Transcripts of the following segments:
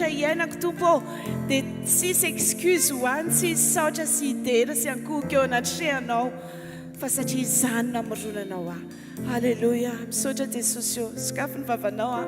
rehetra iainako tompo dia tsisy excuse hoany, tsisy saotra sy idera sy ankohika eo anatrehanao fa satria izany namoronanao aho. Halleluja. Misaotra Jesosy eo. Sokafo ny vavanao aho.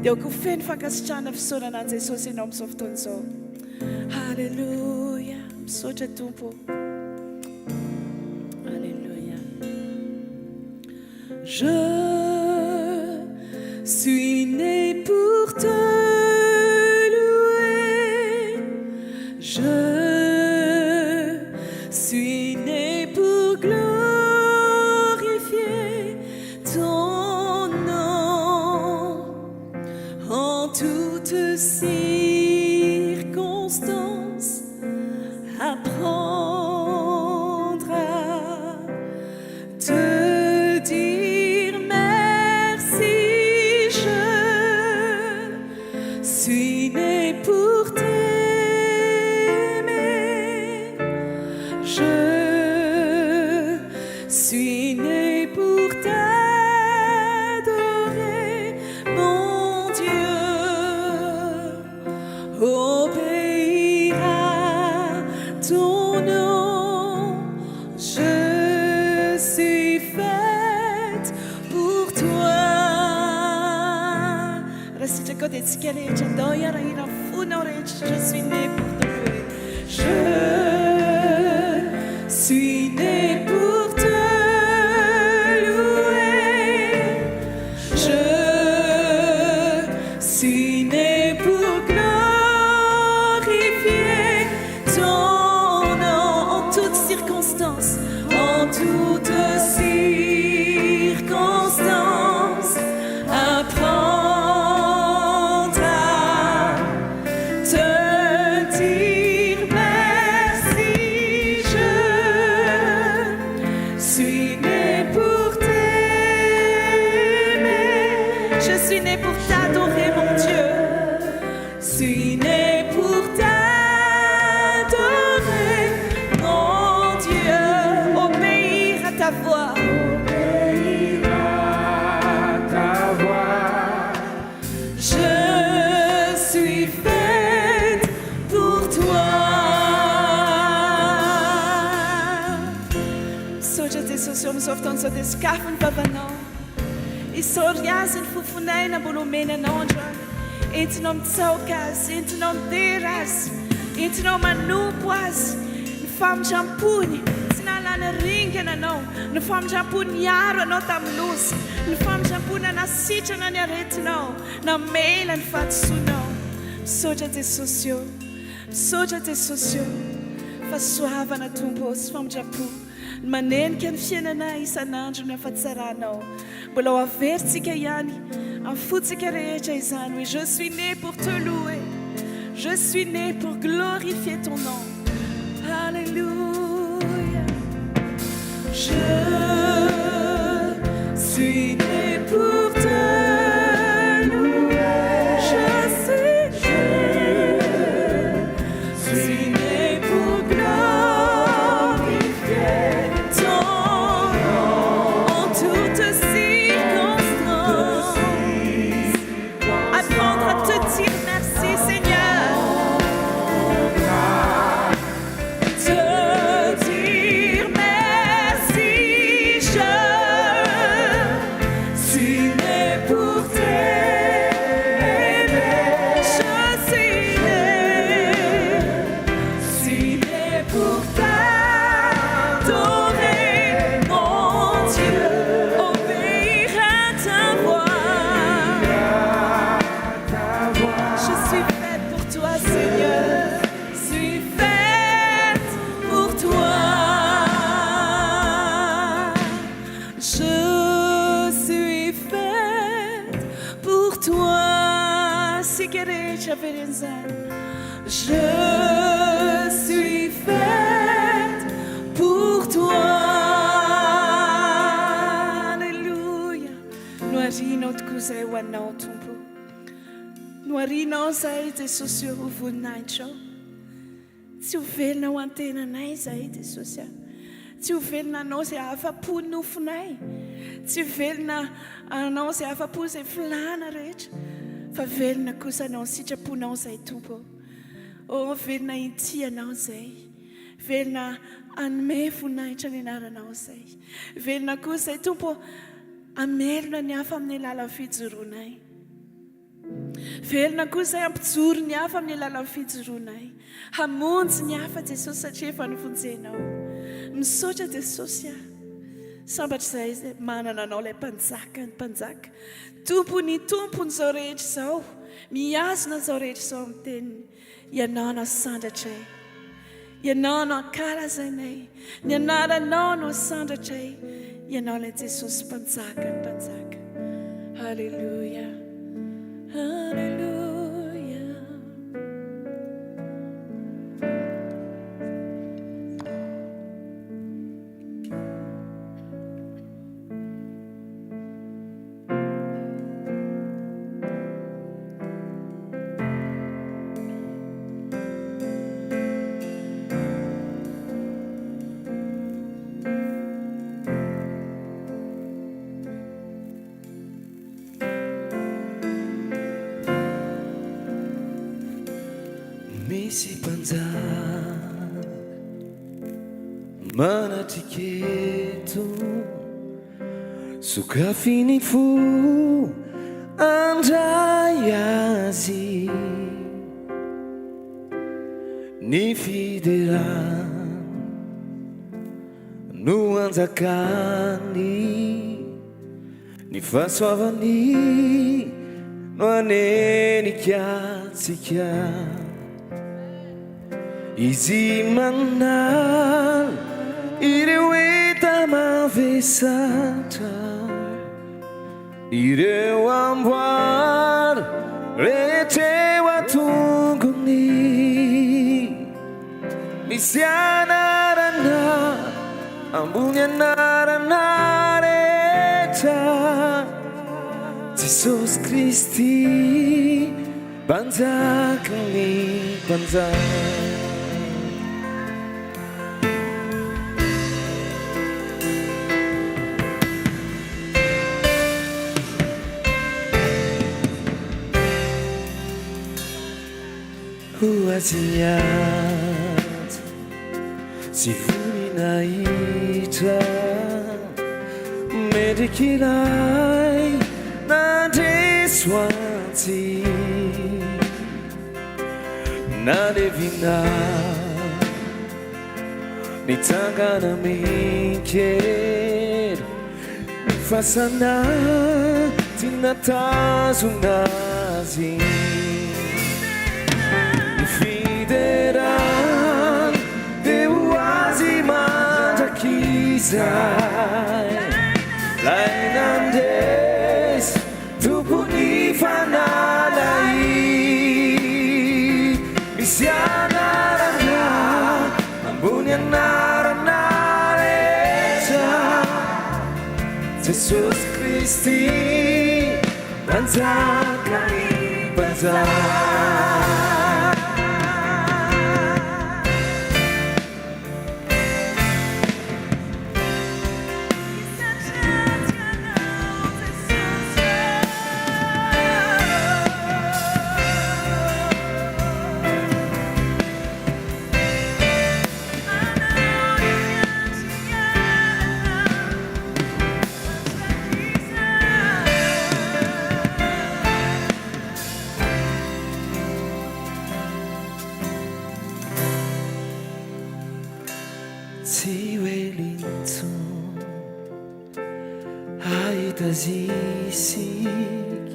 Dia ko feno fankasitrahana fisaorana an Jesosy ianao amin'izao fotoana izao. Halleluja. Misaotra tompo. Halleluja. Je suis né pour te louer. Je suis né pour glorifier ton nom en toutes circonstances. Apprendre à te dire merci. Je suis né pour t'aimer. Je suis né pour t'adorer, mon Dieu. Obéir à ton nom. Je suis faite pour toi. Reste côté de ce qu'elle est, j'adore, il y a un fou dans le je suis né pour te louer. Je suis né pour te louer. Je suis né pour glorifier ton nom en toutes circonstances. En toutes circonstances. Apprendre à te dire merci. Je suis né pour t'aimer. Je suis né pour t'adorer, mon Dieu. Je suis né pour t'adorer, mon Dieu. Obéir à ta voix. Obéir à ta voix. Je suis faite pour toi. Soja Jesús, omsofton so des kafen pavanau. Isoriasin fufunai na bulumena nonja. Intinom tsaukas, intinom deras, intinom manupuas. Fam champuni, sinala na ringa na no. No fam champuni yaro no tam luz. No fam champuna na sitcha na nyarete no. Na mail and fatsuno. Soja Jesús yo. Soja Jesús yo. Fasuava na tumpos fam chapu. Manen kan fiainana isan'andro ny afatsaranao. Mbola ho averintsika ihany amin'ny fotsika rehetra izany hoe je suis né pour te louer. Je suis né pour glorifier ton nom. Alléluia. Je suis né pour te louer. Je suis né pour glorifier ton nom en toutes circonstances. Apprendre à te dire merci, Seigneur. Te dire merci. Je suis né pour t'aimer. Je suis né pour t'adorer, mon Dieu. Obéir à ta voix. Je suis faite pour toi, Seigneur. Je suis faite pour toi. Je suis faite pour toi. Si querer, je suis faite pour toi. Alléluia. Nous arinao tokoa zay ho anao tompo. No arinao zay Jesosy eo ho voninahitra. Tsy ho velona ho antenanay zay Jesosy. Tsy ho velona anao zay afa-po nofonay. Tsy ho velona anao zay afa-po zay filana rehetra. fa velona kosa anao ny sitraponao izay tompo. O velona itianao izay, velona anome voninahitra ny anaranao izay, velona kosa izay tompo amelona ny hafa amin'ny alalan'ny fijoroanay, velona kosa izay ampijoro ny hafa amin'ny alalan'ny fijoroanay, hamonjy ny hafa Jesosy satria efa nivonjenao. Misaotra Jesosy sambatra izay manana anao ilay mpanjaka ny mpanjaka, tompony zao rehetra izao, miazona zao rehetra izao amin'ny teniny. Ianao no sandratray, ianao no ankalazanay, ny anaranao no sandratray, ianao ilay Jesosy mpanjaka ny mpanjaka. Halleluja, halleluja. Misy mpanjaka manatriketo, sokafiny fo andray azy, ny fiderana no anjakany, ny fahasoavany no anenikatsika. Izy manal ireo eta mavesatra, ireo amboara rehetreo atongony, misy anarana ambony anarana rehetra, Jesosy Kristy mpanjakany mpanjaka. Huazinyat si funinaitra medikilai nadeswanti nadevina nitangana minker fasana tinatazunazi fideran Deu azi mandrakizay lainandes tupuni fanalai misy anarana ambony anarana rehetra, Jesosy Kristy mpanjakany mpanjaka. Zisik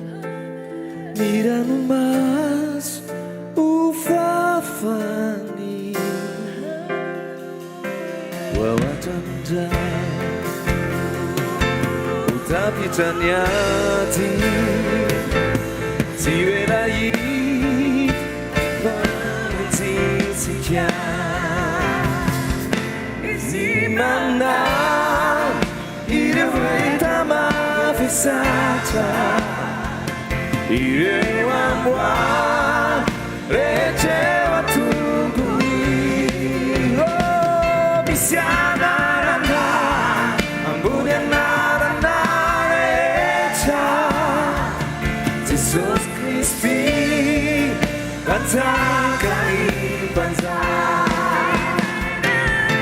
mirano maso o fafani wawatanda utapitaniati siwerai vanzisikya isimana irevretama Sata ireu amwa rechewa tungui oh misiana randa ambunya naranda recha Jesus Christ Bantang kami bantang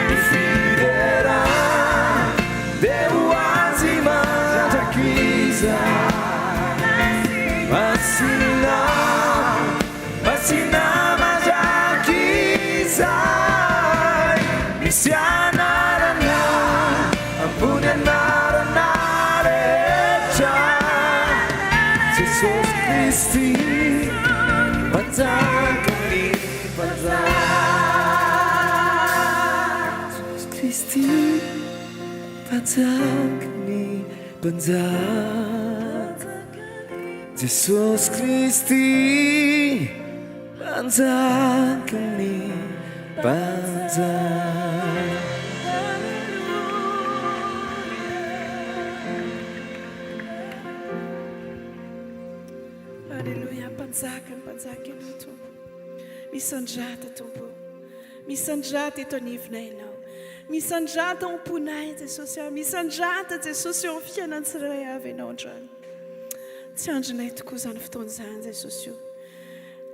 Ifidera Dewa zima takiza Masina matakiza Misyanarana Ampunan narecha Jesus Christi Bantang kami bantang Jesus Christi Bantang kami bantang Jesus Christi Bantang kami bantang Haleluya, panzaka no Tompo. Misandrata Tompo. Misandrata eto anivona ianao. Misandrata omponay Jesosy aho. Misandrata Jesosy eo amin'ny fianan-tsiray avy ianao androany. Tsy andronay tokoa izany fotoana izany Jesosy io.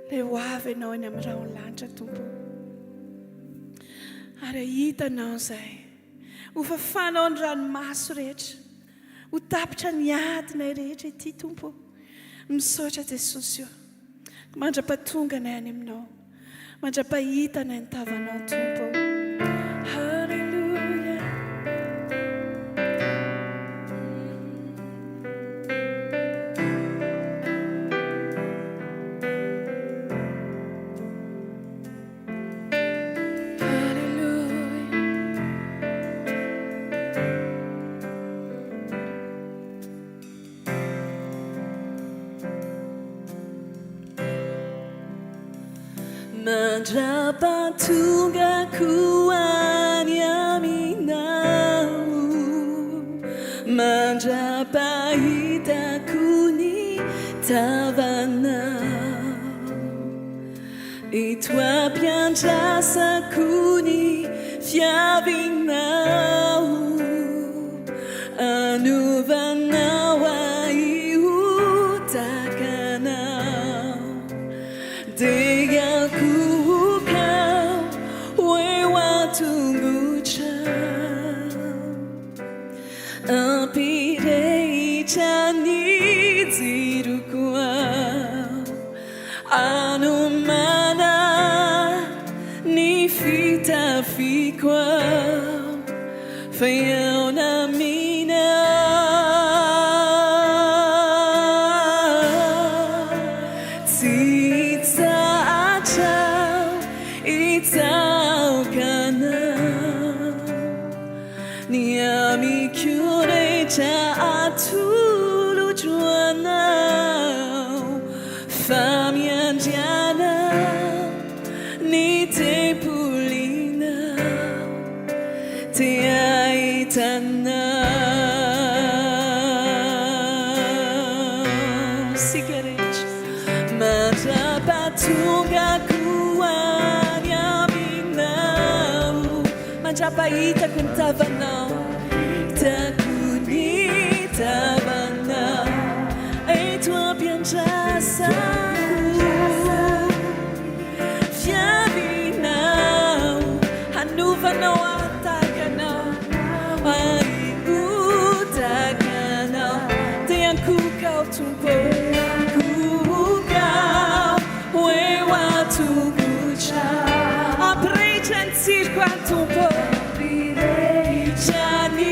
Ilay ho avy ianao eny amin'ny rahona lanitra Tompo. Ary hitanao izay. Ho fafanao ny ranomaso rehetra. Ho tapitra ny adinay rehetra ity Tompo. Misaotra Jesosy io. Mandra-pahatonganay any aminao. Mandra-pahitanay ny tavanao Tompo. Haleluya. Mandra-pahatongaku any aminao, mandra-pahitako ny tavanao, eto ampiandrasako ny fiavinao, anovanao ahy ho takanao, dia Ampirehitra ny jiroko ao, anomana ny fitafiko ao, fa eo na minao, tsy hitsatrao, hitsaokanao, ny amiko rehetra atolotro anao, fa miandrianao ny tempolinao, te ahitanao. Sika rehetra mandra-pahatongako any aminao, mandra-pahitako ny tavanao, tavanao, eto ampiandrasako fiavinao, hanovanao atakanao, ahibotakanao, dia ankokao Tompo, ankokao eo atokotrao, ampirehitra ny tsiroko any Tompo, ampirehitra ny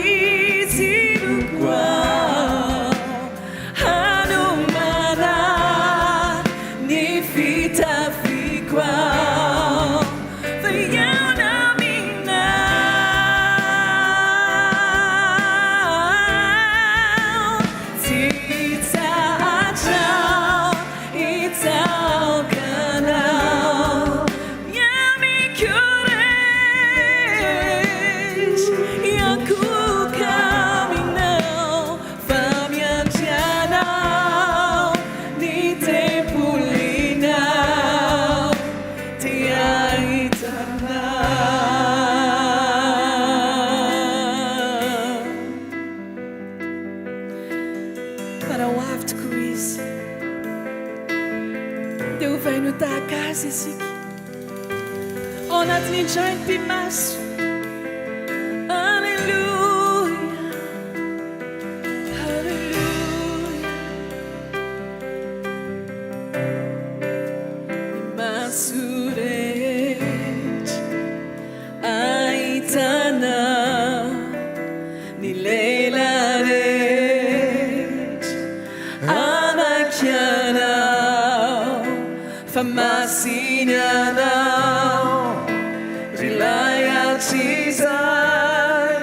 isika ao anatin'ny indrainy mpimaso. Alleluia, alleluia. Ny maso rehetra ahitanao, ny lela rehetra anaky anao, fa masiny anao, rilay atsizay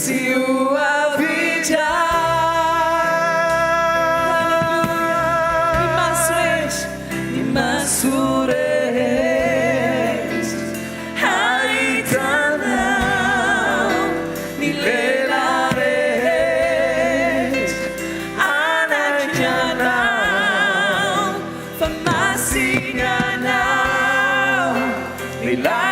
sy ho avitray. Ny maso rehetra ahitanao, ny lela rehetra anaky anao, fa masiny anao, rilay